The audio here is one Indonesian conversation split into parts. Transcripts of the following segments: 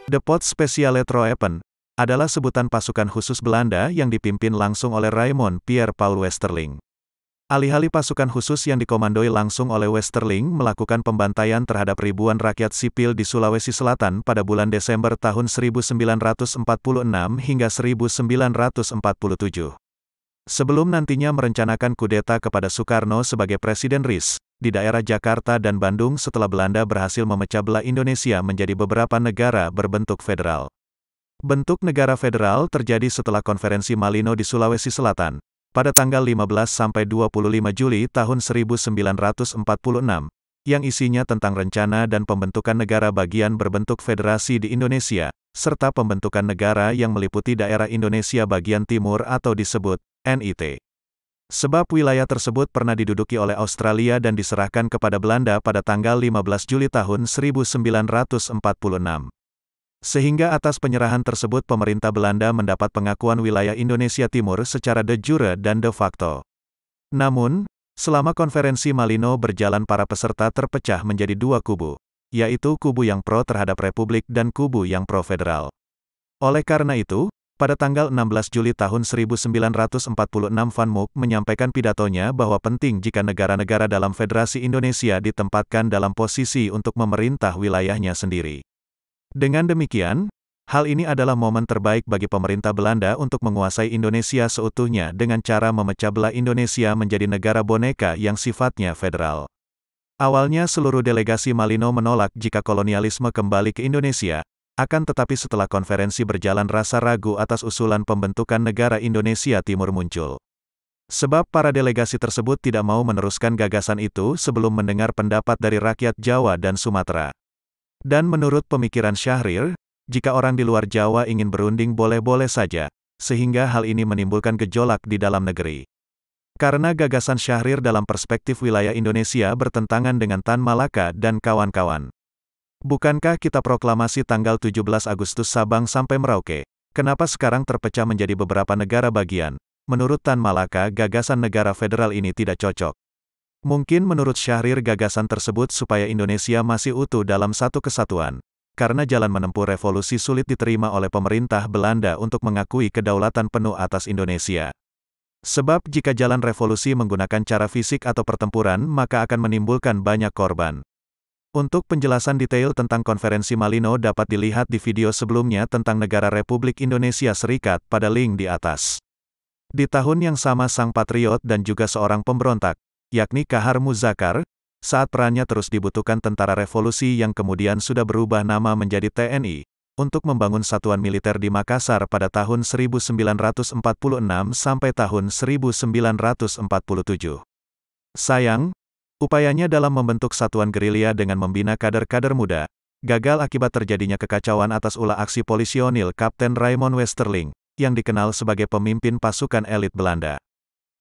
De Potspeciale Troepen adalah sebutan pasukan khusus Belanda yang dipimpin langsung oleh Raymond Pierre Paul Westerling. Alih-alih pasukan khusus yang dikomandoi langsung oleh Westerling melakukan pembantaian terhadap ribuan rakyat sipil di Sulawesi Selatan pada bulan Desember tahun 1946 hingga 1947. Sebelum nantinya merencanakan kudeta kepada Soekarno sebagai Presiden RIS, di daerah Jakarta dan Bandung setelah Belanda berhasil memecah belah Indonesia menjadi beberapa negara berbentuk federal. Bentuk negara federal terjadi setelah Konferensi Malino di Sulawesi Selatan, pada tanggal 15-25 Juli tahun 1946, yang isinya tentang rencana dan pembentukan negara bagian berbentuk federasi di Indonesia, serta pembentukan negara yang meliputi daerah Indonesia bagian timur atau disebut NIT. Sebab wilayah tersebut pernah diduduki oleh Australia dan diserahkan kepada Belanda pada tanggal 15 Juli tahun 1946. Sehingga atas penyerahan tersebut pemerintah Belanda mendapat pengakuan wilayah Indonesia Timur secara de jure dan de facto. Namun, selama konferensi Malino berjalan para peserta terpecah menjadi dua kubu, yaitu kubu yang pro terhadap Republik dan kubu yang pro-federal. Oleh karena itu, pada tanggal 16 Juli tahun 1946 Van Mook menyampaikan pidatonya bahwa penting jika negara-negara dalam Federasi Indonesia ditempatkan dalam posisi untuk memerintah wilayahnya sendiri. Dengan demikian, hal ini adalah momen terbaik bagi pemerintah Belanda untuk menguasai Indonesia seutuhnya dengan cara memecah belah Indonesia menjadi negara boneka yang sifatnya federal. Awalnya seluruh delegasi Malino menolak jika kolonialisme kembali ke Indonesia, akan tetapi setelah konferensi berjalan rasa ragu atas usulan pembentukan negara Indonesia Timur muncul. Sebab para delegasi tersebut tidak mau meneruskan gagasan itu sebelum mendengar pendapat dari rakyat Jawa dan Sumatera. Dan menurut pemikiran Syahrir, jika orang di luar Jawa ingin berunding boleh-boleh saja, sehingga hal ini menimbulkan gejolak di dalam negeri. Karena gagasan Syahrir dalam perspektif wilayah Indonesia bertentangan dengan Tan Malaka dan kawan-kawan. Bukankah kita proklamasi tanggal 17 Agustus Sabang sampai Merauke? Kenapa sekarang terpecah menjadi beberapa negara bagian? Menurut Tan Malaka, gagasan negara federal ini tidak cocok. Mungkin menurut Syahrir gagasan tersebut supaya Indonesia masih utuh dalam satu kesatuan. Karena jalan menempuh revolusi sulit diterima oleh pemerintah Belanda untuk mengakui kedaulatan penuh atas Indonesia. Sebab jika jalan revolusi menggunakan cara fisik atau pertempuran maka akan menimbulkan banyak korban. Untuk penjelasan detail tentang konferensi Malino dapat dilihat di video sebelumnya tentang negara Republik Indonesia Serikat pada link di atas. Di tahun yang sama sang patriot dan juga seorang pemberontak, yakni Kahar Muzakar, saat perannya terus dibutuhkan tentara revolusi yang kemudian sudah berubah nama menjadi TNI, untuk membangun satuan militer di Makassar pada tahun 1946 sampai tahun 1947. Sayang, upayanya dalam membentuk satuan gerilya dengan membina kader-kader muda, gagal akibat terjadinya kekacauan atas ulah aksi polisionil Kapten Raymond Westerling, yang dikenal sebagai pemimpin pasukan elit Belanda.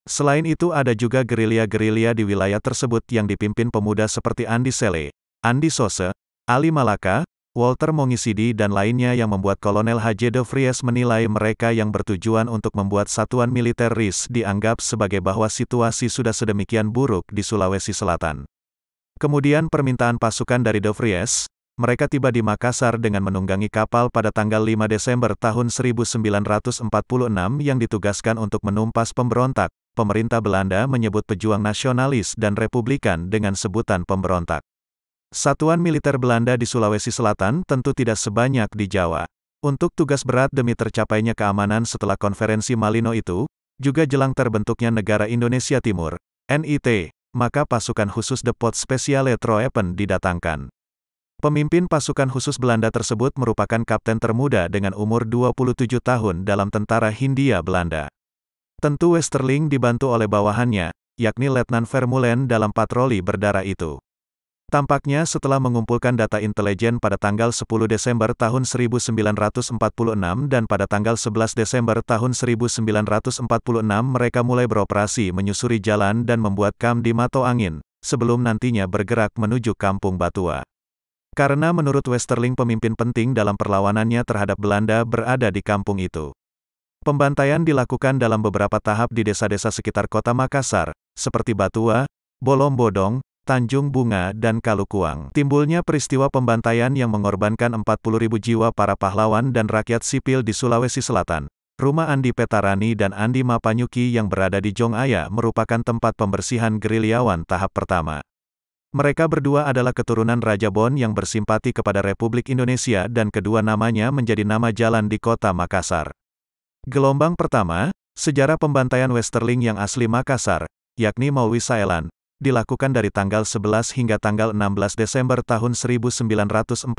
Selain itu ada juga gerilya-gerilya di wilayah tersebut yang dipimpin pemuda seperti Andi Sele, Andi Sose, Ali Malaka, Walter Mongisidi dan lainnya yang membuat Kolonel H.J. de Vries menilai mereka yang bertujuan untuk membuat satuan militer RIS dianggap sebagai bahwa situasi sudah sedemikian buruk di Sulawesi Selatan. Kemudian permintaan pasukan dari de Vries, mereka tiba di Makassar dengan menunggangi kapal pada tanggal 5 Desember tahun 1946 yang ditugaskan untuk menumpas pemberontak. Pemerintah Belanda menyebut pejuang nasionalis dan republikan dengan sebutan pemberontak. Satuan militer Belanda di Sulawesi Selatan tentu tidak sebanyak di Jawa. Untuk tugas berat demi tercapainya keamanan setelah konferensi Malino itu, juga jelang terbentuknya negara Indonesia Timur, NIT, maka pasukan khusus De Potspeciale Troepen didatangkan. Pemimpin pasukan khusus Belanda tersebut merupakan kapten termuda dengan umur 27 tahun dalam tentara Hindia Belanda. Tentu Westerling dibantu oleh bawahannya, yakni Letnan Vermeulen dalam patroli berdarah itu. Tampaknya setelah mengumpulkan data intelijen pada tanggal 10 Desember tahun 1946 dan pada tanggal 11 Desember tahun 1946 mereka mulai beroperasi menyusuri jalan dan membuat kamp di Mato Angin, sebelum nantinya bergerak menuju Kampung Batua. Karena menurut Westerling pemimpin penting dalam perlawanannya terhadap Belanda berada di kampung itu. Pembantaian dilakukan dalam beberapa tahap di desa-desa sekitar kota Makassar, seperti Batua, Bolombodong, Tanjung Bunga dan Kalukuang. Timbulnya peristiwa pembantaian yang mengorbankan 40.000 jiwa para pahlawan dan rakyat sipil di Sulawesi Selatan. Rumah Andi Petarani dan Andi Mapanyuki yang berada di Jongaya merupakan tempat pembersihan gerilyawan tahap pertama. Mereka berdua adalah keturunan Raja Bon yang bersimpati kepada Republik Indonesia dan kedua namanya menjadi nama jalan di kota Makassar. Gelombang pertama, sejarah pembantaian Westerling yang asli Makassar, yakni Maulwi Saelan, dilakukan dari tanggal 11 hingga tanggal 16 Desember tahun 1946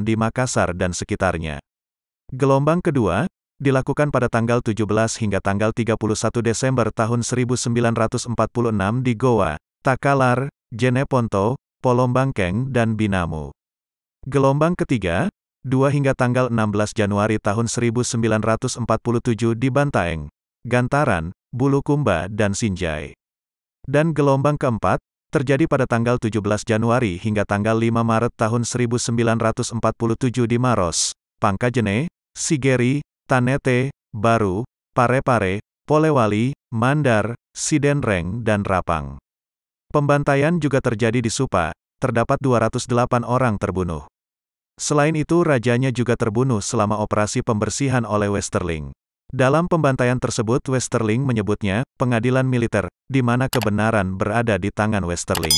di Makassar dan sekitarnya. Gelombang kedua, dilakukan pada tanggal 17 hingga tanggal 31 Desember tahun 1946 di Goa, Takalar, Jeneponto, Polombangkeng dan Binamu. Gelombang ketiga, 2 hingga tanggal 16 Januari tahun 1947 di Bantaeng, Gantaran, Bulukumba dan Sinjai. Dan gelombang keempat, terjadi pada tanggal 17 Januari hingga tanggal 5 Maret tahun 1947 di Maros, Pangkajene, Sigeri, Tanete, Baru, Parepare, Polewali, Mandar, Sidenreng dan Rapang. Pembantaian juga terjadi di Supa, terdapat 208 orang terbunuh. Selain itu rajanya juga terbunuh selama operasi pembersihan oleh Westerling. Dalam pembantaian tersebut Westerling menyebutnya, pengadilan militer, di mana kebenaran berada di tangan Westerling.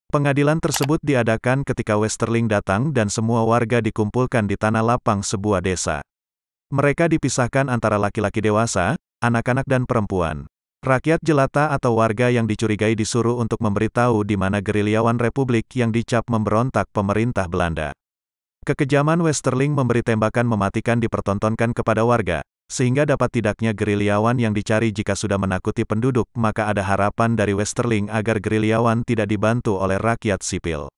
Pengadilan tersebut diadakan ketika Westerling datang dan semua warga dikumpulkan di tanah lapang sebuah desa. Mereka dipisahkan antara laki-laki dewasa, anak-anak dan perempuan. Rakyat jelata atau warga yang dicurigai disuruh untuk memberitahu di mana gerilyawan Republik yang dicap memberontak pemerintah Belanda. Kekejaman Westerling memberi tembakan mematikan dipertontonkan kepada warga, sehingga dapat tidaknya gerilyawan yang dicari jika sudah menakuti penduduk, maka ada harapan dari Westerling agar gerilyawan tidak dibantu oleh rakyat sipil.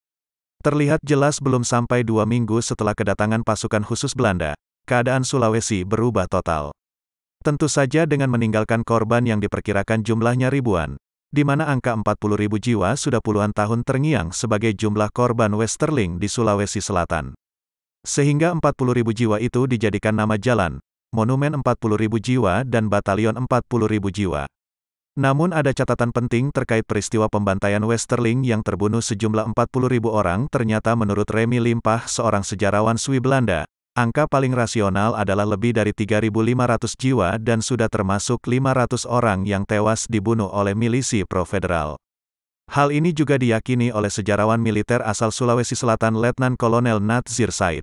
Terlihat jelas belum sampai 2 minggu setelah kedatangan pasukan khusus Belanda, keadaan Sulawesi berubah total. Tentu saja dengan meninggalkan korban yang diperkirakan jumlahnya ribuan, di mana angka 40.000 jiwa sudah puluhan tahun terngiang sebagai jumlah korban Westerling di Sulawesi Selatan. Sehingga 40.000 jiwa itu dijadikan nama jalan, monumen 40.000 jiwa dan batalion 40.000 jiwa. Namun ada catatan penting terkait peristiwa pembantaian Westerling yang terbunuh sejumlah 40.000 orang ternyata menurut Remy Limpah seorang sejarawan Swi Belanda, angka paling rasional adalah lebih dari 3.500 jiwa dan sudah termasuk 500 orang yang tewas dibunuh oleh milisi pro-federal. Hal ini juga diyakini oleh sejarawan militer asal Sulawesi Selatan Letnan Kolonel Natsir Said.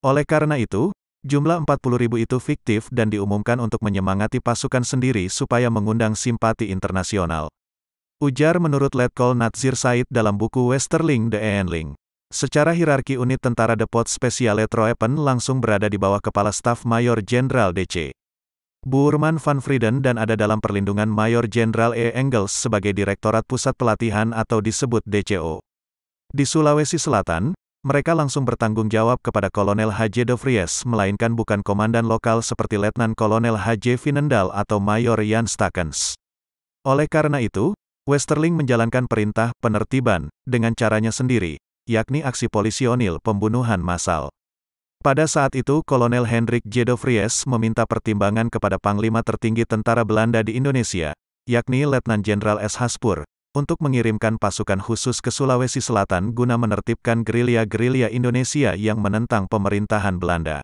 Oleh karena itu, jumlah 40.000 itu fiktif dan diumumkan untuk menyemangati pasukan sendiri supaya mengundang simpati internasional. Ujar menurut Letkol Natsir Said dalam buku Westerling de Eenling. Secara hierarki unit tentara Depot Spesiale Troepen langsung berada di bawah Kepala Staf Mayor Jenderal D.C. Boerman van Frieden dan ada dalam perlindungan Mayor Jenderal E. Engels sebagai Direktorat Pusat Pelatihan atau disebut DCO. Di Sulawesi Selatan, mereka langsung bertanggung jawab kepada Kolonel H.J. de Vries, melainkan bukan komandan lokal seperti Letnan Kolonel H.J. Vinendal atau Mayor Jan Stakens. Oleh karena itu, Westerling menjalankan perintah penertiban dengan caranya sendiri, yakni aksi polisionil pembunuhan massal. Pada saat itu Kolonel Hendrik J. de Vries meminta pertimbangan kepada Panglima tertinggi tentara Belanda di Indonesia, yakni Letnan Jenderal S. Haspur, untuk mengirimkan pasukan khusus ke Sulawesi Selatan guna menertibkan gerilya-gerilya Indonesia yang menentang pemerintahan Belanda.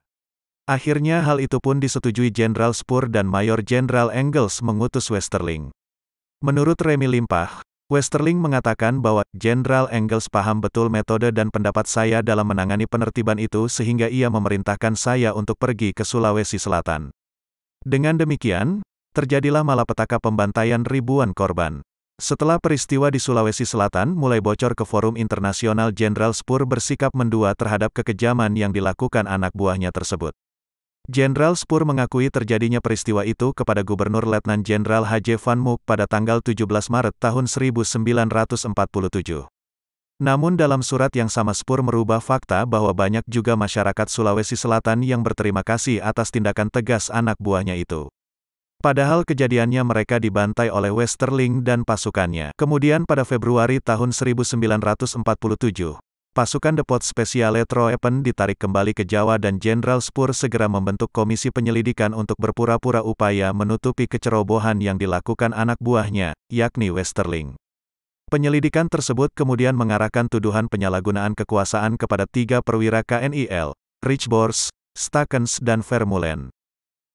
Akhirnya hal itu pun disetujui Jenderal Spoor dan Mayor Jenderal Engels mengutus Westerling. Menurut Remy Limpah, Westerling mengatakan bahwa Jenderal Engels paham betul metode dan pendapat saya dalam menangani penertiban itu sehingga ia memerintahkan saya untuk pergi ke Sulawesi Selatan. Dengan demikian, terjadilah malapetaka pembantaian ribuan korban. Setelah peristiwa di Sulawesi Selatan mulai bocor ke forum internasional, Jenderal Spoor bersikap mendua terhadap kekejaman yang dilakukan anak buahnya tersebut. Jenderal Spoor mengakui terjadinya peristiwa itu kepada Gubernur Letnan Jenderal H.J. Van Mook pada tanggal 17 Maret tahun 1947. Namun dalam surat yang sama Spoor merubah fakta bahwa banyak juga masyarakat Sulawesi Selatan yang berterima kasih atas tindakan tegas anak buahnya itu. Padahal kejadiannya mereka dibantai oleh Westerling dan pasukannya. Kemudian pada Februari tahun 1947, pasukan Depot Spesiale Troepen ditarik kembali ke Jawa dan Jenderal Spoor segera membentuk komisi penyelidikan untuk berpura-pura upaya menutupi kecerobohan yang dilakukan anak buahnya, yakni Westerling. Penyelidikan tersebut kemudian mengarahkan tuduhan penyalahgunaan kekuasaan kepada 3 perwira KNIL, Richborst, Stakens dan Vermeulen.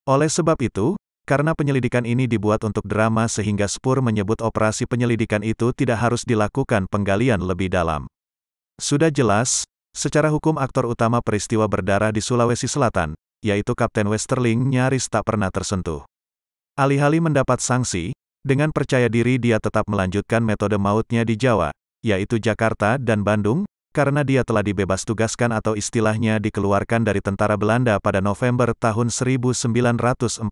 Oleh sebab itu, karena penyelidikan ini dibuat untuk drama sehingga Spur menyebut operasi penyelidikan itu tidak harus dilakukan penggalian lebih dalam. Sudah jelas, secara hukum aktor utama peristiwa berdarah di Sulawesi Selatan, yaitu Kapten Westerling nyaris tak pernah tersentuh. Alih-alih mendapat sanksi, dengan percaya diri dia tetap melanjutkan metode mautnya di Jawa, yaitu Jakarta dan Bandung, karena dia telah dibebas tugaskan atau istilahnya dikeluarkan dari tentara Belanda pada November tahun 1948.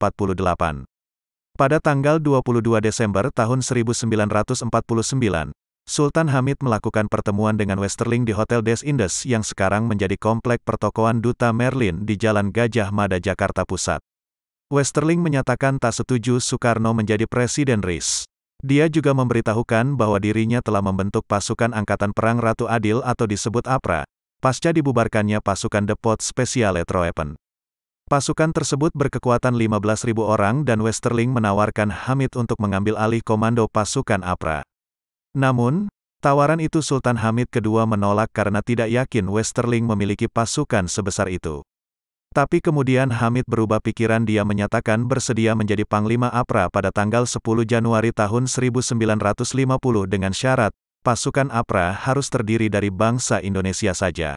Pada tanggal 22 Desember tahun 1949, Sultan Hamid melakukan pertemuan dengan Westerling di Hotel Des Indes yang sekarang menjadi komplek pertokoan Duta Merlin di Jalan Gajah Mada, Jakarta Pusat. Westerling menyatakan tak setuju Soekarno menjadi Presiden RIS. Dia juga memberitahukan bahwa dirinya telah membentuk pasukan Angkatan Perang Ratu Adil atau disebut APRA, pasca dibubarkannya pasukan Depot Speciale Troepen. Pasukan tersebut berkekuatan 15.000 orang dan Westerling menawarkan Hamid untuk mengambil alih komando pasukan APRA. Namun, tawaran itu Sultan Hamid II menolak karena tidak yakin Westerling memiliki pasukan sebesar itu. Tapi kemudian Hamid berubah pikiran, dia menyatakan bersedia menjadi Panglima APRA pada tanggal 10 Januari tahun 1950 dengan syarat, pasukan APRA harus terdiri dari bangsa Indonesia saja.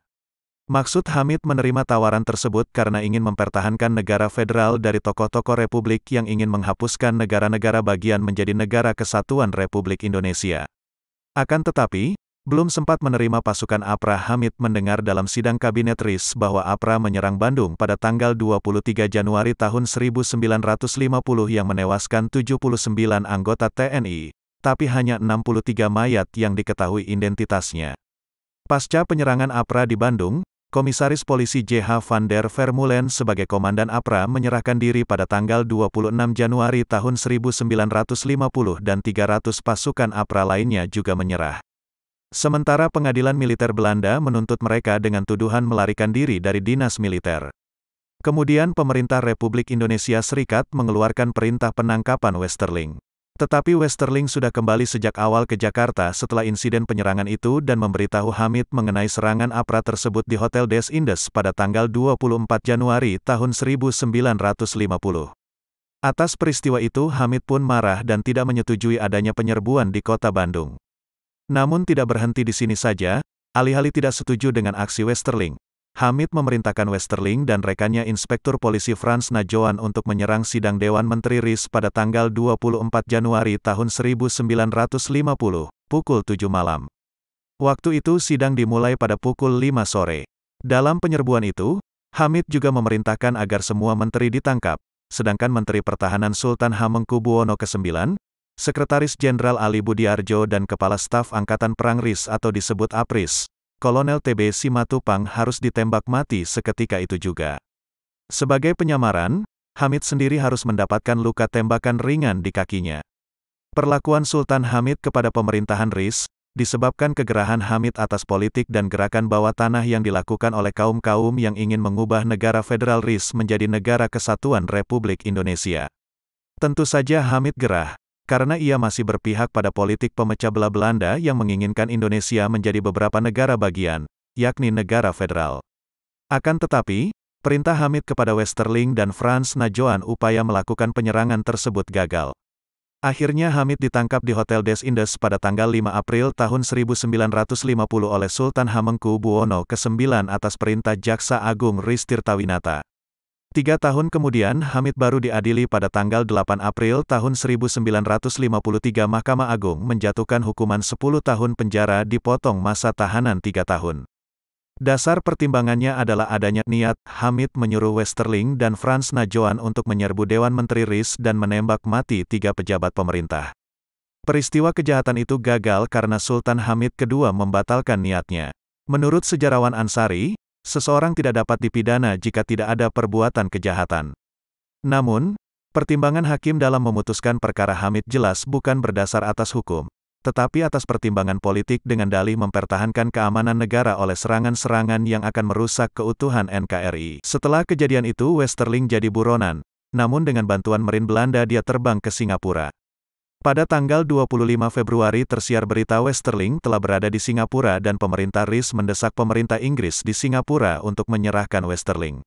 Maksud Hamid menerima tawaran tersebut karena ingin mempertahankan negara federal dari tokoh-tokoh Republik yang ingin menghapuskan negara-negara bagian menjadi Negara Kesatuan Republik Indonesia. Akan tetapi, belum sempat menerima pasukan APRA, Hamid mendengar dalam sidang kabinet RIS bahwa APRA menyerang Bandung pada tanggal 23 Januari tahun 1950 yang menewaskan 79 anggota TNI, tapi hanya 63 mayat yang diketahui identitasnya. Pasca penyerangan APRA di Bandung, Komisaris Polisi J.H. van der Vermeulen sebagai Komandan APRA menyerahkan diri pada tanggal 26 Januari tahun 1950 dan 300 pasukan APRA lainnya juga menyerah. Sementara pengadilan militer Belanda menuntut mereka dengan tuduhan melarikan diri dari dinas militer. Kemudian pemerintah Republik Indonesia Serikat mengeluarkan perintah penangkapan Westerling. Tetapi Westerling sudah kembali sejak awal ke Jakarta setelah insiden penyerangan itu dan memberitahu Hamid mengenai serangan APRA tersebut di Hotel Des Indes pada tanggal 24 Januari tahun 1950. Atas peristiwa itu Hamid pun marah dan tidak menyetujui adanya penyerbuan di kota Bandung. Namun tidak berhenti di sini saja, alih-alih tidak setuju dengan aksi Westerling, Hamid memerintahkan Westerling dan rekannya Inspektur Polisi Frans Najoan untuk menyerang sidang Dewan Menteri RIS pada tanggal 24 Januari tahun 1950, pukul 7 malam. Waktu itu sidang dimulai pada pukul 5 sore. Dalam penyerbuan itu, Hamid juga memerintahkan agar semua menteri ditangkap, sedangkan Menteri Pertahanan Sultan Hamengkubuwono ke-9, Sekretaris Jenderal Ali Budiarjo dan Kepala Staf Angkatan Perang RIS atau disebut APRIS, Kolonel TB Simatupang harus ditembak mati seketika itu juga. Sebagai penyamaran, Hamid sendiri harus mendapatkan luka tembakan ringan di kakinya. Perlakuan Sultan Hamid kepada pemerintahan RIS, disebabkan kegerahan Hamid atas politik dan gerakan bawah tanah yang dilakukan oleh kaum-kaum yang ingin mengubah negara federal RIS menjadi Negara Kesatuan Republik Indonesia. Tentu saja Hamid gerah, karena ia masih berpihak pada politik pemecah belah Belanda yang menginginkan Indonesia menjadi beberapa negara bagian, yakni negara federal. Akan tetapi, perintah Hamid kepada Westerling dan Frans Najoan upaya melakukan penyerangan tersebut gagal. Akhirnya Hamid ditangkap di Hotel Des Indes pada tanggal 5 April tahun 1950 oleh Sultan Hamengkubuwono ke-9 atas perintah Jaksa Agung RIS Tirtawinata. 3 tahun kemudian Hamid baru diadili pada tanggal 8 April tahun 1953. Mahkamah Agung menjatuhkan hukuman 10 tahun penjara dipotong masa tahanan 3 tahun. Dasar pertimbangannya adalah adanya niat Hamid menyuruh Westerling dan Frans Najoan untuk menyerbu Dewan Menteri RIS dan menembak mati 3 pejabat pemerintah. Peristiwa kejahatan itu gagal karena Sultan Hamid II membatalkan niatnya. Menurut sejarawan Ansari, seseorang tidak dapat dipidana jika tidak ada perbuatan kejahatan. Namun, pertimbangan hakim dalam memutuskan perkara Hamid jelas bukan berdasar atas hukum, tetapi atas pertimbangan politik dengan dalih mempertahankan keamanan negara oleh serangan-serangan yang akan merusak keutuhan NKRI. Setelah kejadian itu Westerling jadi buronan, namun dengan bantuan Marin Belanda dia terbang ke Singapura. Pada tanggal 25 Februari tersiar berita Westerling telah berada di Singapura dan pemerintah RIS mendesak pemerintah Inggris di Singapura untuk menyerahkan Westerling.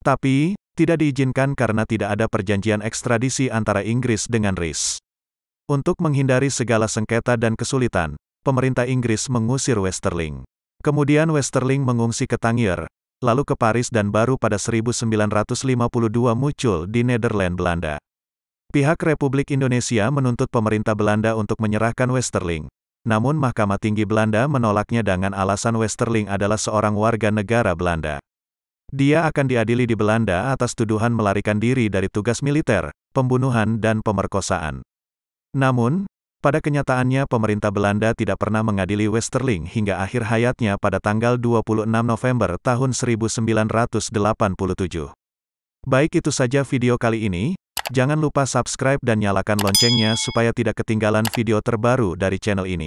Tapi, tidak diizinkan karena tidak ada perjanjian ekstradisi antara Inggris dengan RIS. Untuk menghindari segala sengketa dan kesulitan, pemerintah Inggris mengusir Westerling. Kemudian Westerling mengungsi ke Tangier, lalu ke Paris dan baru pada 1952 muncul di Nederland, Belanda. Pihak Republik Indonesia menuntut pemerintah Belanda untuk menyerahkan Westerling. Namun Mahkamah Tinggi Belanda menolaknya dengan alasan Westerling adalah seorang warga negara Belanda. Dia akan diadili di Belanda atas tuduhan melarikan diri dari tugas militer, pembunuhan dan pemerkosaan. Namun, pada kenyataannya pemerintah Belanda tidak pernah mengadili Westerling hingga akhir hayatnya pada tanggal 26 November tahun 1987. Baik, itu saja video kali ini. Jangan lupa subscribe dan nyalakan loncengnya supaya tidak ketinggalan video terbaru dari channel ini.